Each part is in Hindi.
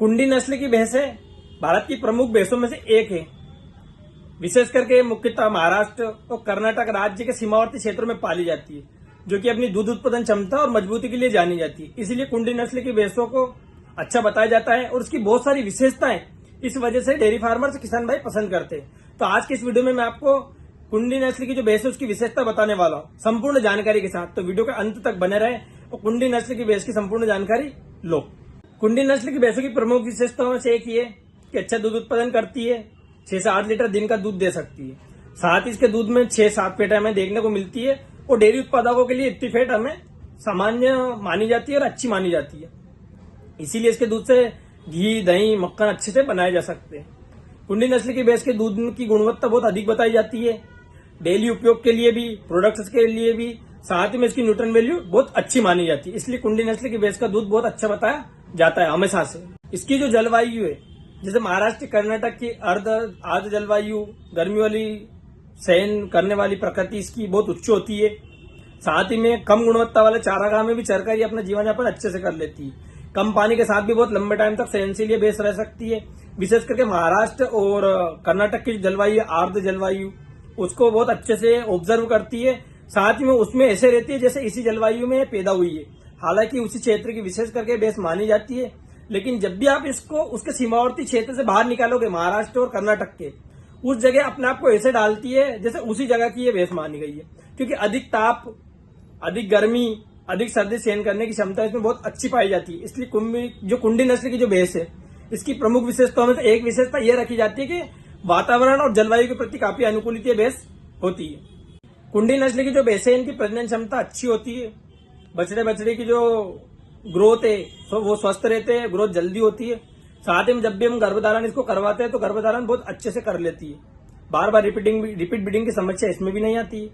कुंडी नस्ल की भैंसें भारत की प्रमुख भैंसों में से एक है। विशेष करके मुख्यतः महाराष्ट्र और कर्नाटक राज्य के सीमावर्ती क्षेत्रों में पाली जाती है, जो कि अपनी दूध उत्पादन क्षमता और मजबूती के लिए जानी जाती है। इसीलिए कुंडी नस्ल की भैंसों को अच्छा बताया जाता है और उसकी बहुत सारी विशेषताएं इस वजह से डेयरी फार्मर्स किसान भाई पसंद करते हैं। तो आज की इस वीडियो में मैं आपको कुंडी नस्ल की जो भैंस है उसकी विशेषता बताने वाला हूँ संपूर्ण जानकारी के साथ। तो वीडियो के अंत तक बने रहे और कुंडी नस्ल की भैंस की संपूर्ण जानकारी लो। कुंडी नस्ल की भैंसों की प्रमुख विशेषताओं में से एक ये कि अच्छा दूध उत्पादन करती है, 6 से 8 लीटर दिन का दूध दे सकती है। साथ ही इसके दूध में 6-7 फैट हमें देखने को मिलती है और डेयरी उत्पादकों के लिए इतनी फैट हमें सामान्य मानी जाती है और अच्छी मानी जाती है। इसीलिए इसके दूध से घी, दही, मक्खन अच्छे से बनाए जा सकते हैं। कुंडी नस्ल की भैंस के दूध की गुणवत्ता बहुत अधिक बताई जाती है, डेली उपयोग के लिए भी, प्रोडक्ट्स के लिए भी, साथ ही में इसकी न्यूट्रन वैल्यू बहुत अच्छी मानी जाती है। इसलिए कुंडी नस्ल की भैंस का दूध बहुत अच्छा बताया जाता है हमेशा से। इसकी जो जलवायु है, जैसे महाराष्ट्र कर्नाटक की आर्द्र जलवायु, गर्मी वाली सहन करने वाली प्रकृति इसकी बहुत उच्च होती है। साथ ही में कम गुणवत्ता वाले चारागाह में भी चरकर ये अपना जीवन यापन अच्छे से कर लेती है। कम पानी के साथ भी बहुत लंबे टाइम तक सहनशील भैंस रह सकती है। विशेष करके महाराष्ट्र और कर्नाटक की जलवायु, आर्द्र जलवायु, उसको बहुत अच्छे से ऑब्जर्व करती है। साथ ही में उसमें ऐसे रहती है जैसे इसी जलवायु में पैदा हुई है। हालांकि उसी क्षेत्र की विशेष करके भैंस मानी जाती है, लेकिन जब भी आप इसको उसके सीमावर्ती क्षेत्र से बाहर निकालोगे, महाराष्ट्र और कर्नाटक के, उस जगह अपने आप को ऐसे डालती है जैसे उसी जगह की ये भैंस मानी गई है। क्योंकि अधिक ताप, अधिक गर्मी, अधिक सर्दी सहन करने की क्षमता इसमें बहुत अच्छी पाई जाती है। इसलिए जो कुंडी नस्ल की जो भैंस है, इसकी प्रमुख विशेषताओं में से एक विशेषता यह रखी जाती है कि वातावरण और जलवायु के प्रति काफी अनुकूलित ये भैंस होती है। कुंडी नस्ल की जो भैंस है, इनकी प्रजनन क्षमता अच्छी होती है। बछड़े की जो ग्रोथ है तो वो स्वस्थ रहते हैं, ग्रोथ जल्दी होती है। साथ ही में जब भी हम गर्भधारण इसको करवाते हैं तो गर्भधारण बहुत अच्छे से कर लेती है। बार बार रिपीट ब्रीडिंग की समस्या इसमें भी नहीं आती है।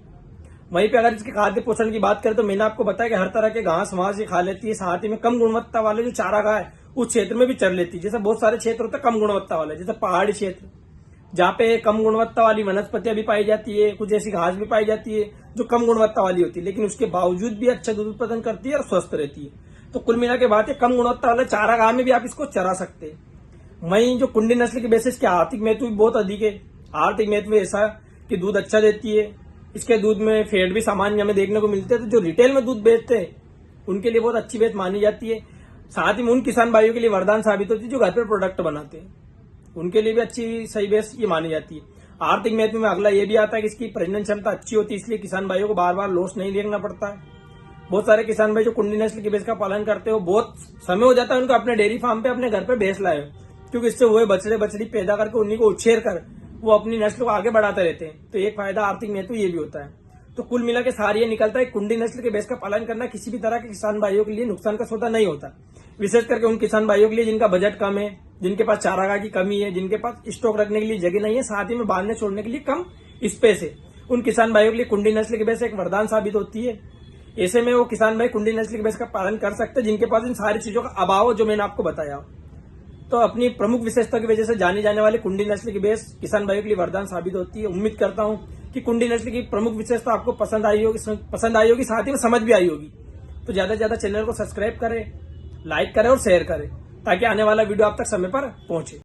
वहीं पे अगर इसके खाद्य पोषण की बात करें तो मैंने आपको बताया कि हर तरह के घास वास खा लेती है। साथ ही में कम गुणवत्ता वाले जो चारागाह है उस क्षेत्र में भी चर लेती है। जैसे बहुत सारे क्षेत्र होते हैं कम गुणवत्ता वाले, जैसे पहाड़ी क्षेत्र जहाँ पे कम गुणवत्ता वाली वनस्पतियां भी पाई जाती है, कुछ ऐसी घास भी पाई जाती है जो कम गुणवत्ता वाली होती है, लेकिन उसके बावजूद भी अच्छा दूध उत्पादन करती है और स्वस्थ रहती है। तो कुल मिला के बात है, कम गुणवत्ता वाले चारागाह में भी आप इसको चरा सकते हैं। वहीं जो कुंडी नस्ल की बेसिस के आर्थिक महत्व भी बहुत अधिक है। आर्थिक महत्व ऐसा कि दूध अच्छा देती है, इसके दूध में फैट भी सामान्य हमें देखने को मिलते हैं। तो जो रिटेल में दूध बेचते हैं उनके लिए बहुत अच्छी भैंस मानी जाती है। साथ ही में उन किसान भाइयों के लिए वरदान साबित होती है जो घर पर प्रोडक्ट बनाते हैं, उनके लिए भी अच्छी सही भैंस ये मानी जाती है। आर्थिक महत्व में अगला ये भी आता है कि इसकी प्रजनन क्षमता अच्छी होती है, इसलिए किसान भाइयों को बार बार लॉस नहीं देखना पड़ता है। बहुत सारे किसान भाई जो कुंडी नस्ल की भैंस का पालन करते हो, बहुत समय हो जाता है उनको अपने डेयरी फार्म पे अपने घर पे भैंस लाए, क्योंकि इससे वो बछड़ी पैदा करके उन्हीं को उछेर कर वो अपनी नस्ल को आगे बढ़ाते रहते हैं। तो एक फायदा आर्थिक महत्व ये भी होता है। तो कुल मिला के सार ये निकलता है, कुंडी नस्ल के भैंस का पालन करना किसी भी तरह के किसान भाइयों के लिए नुकसान का सौदा नहीं होता। विशेष करके उन किसान भाइयों के लिए जिनका बजट कम है, जिनके पास चारागाह की कमी है, जिनके पास स्टॉक रखने के लिए जगह नहीं है, साथ ही में बांधने छोड़ने के लिए कम स्पेस है, उन किसान भाइयों के लिए कुंडी नस्ल की भैंस एक वरदान साबित होती है। ऐसे में वो किसान भाई कुंडी नस्ल की भैंस का पालन कर सकते हैं जिनके पास इन सारी चीजों का अभाव जो मैंने आपको बताया। तो अपनी प्रमुख विशेषता की वजह से जानी जाने वाली कुंडी नस्ल की भैंस किसान भाइयों के लिए वरदान साबित होती है। उम्मीद करता हूं कि कुंडी नस्ल की प्रमुख विशेषता आपको पसंद आई होगी, साथ ही में समझ भी आई होगी। तो ज्यादा से ज्यादा चैनल को सब्सक्राइब करें, लाइक करें और शेयर करें, ताकि आने वाला वीडियो आप तक समय पर पहुंचे।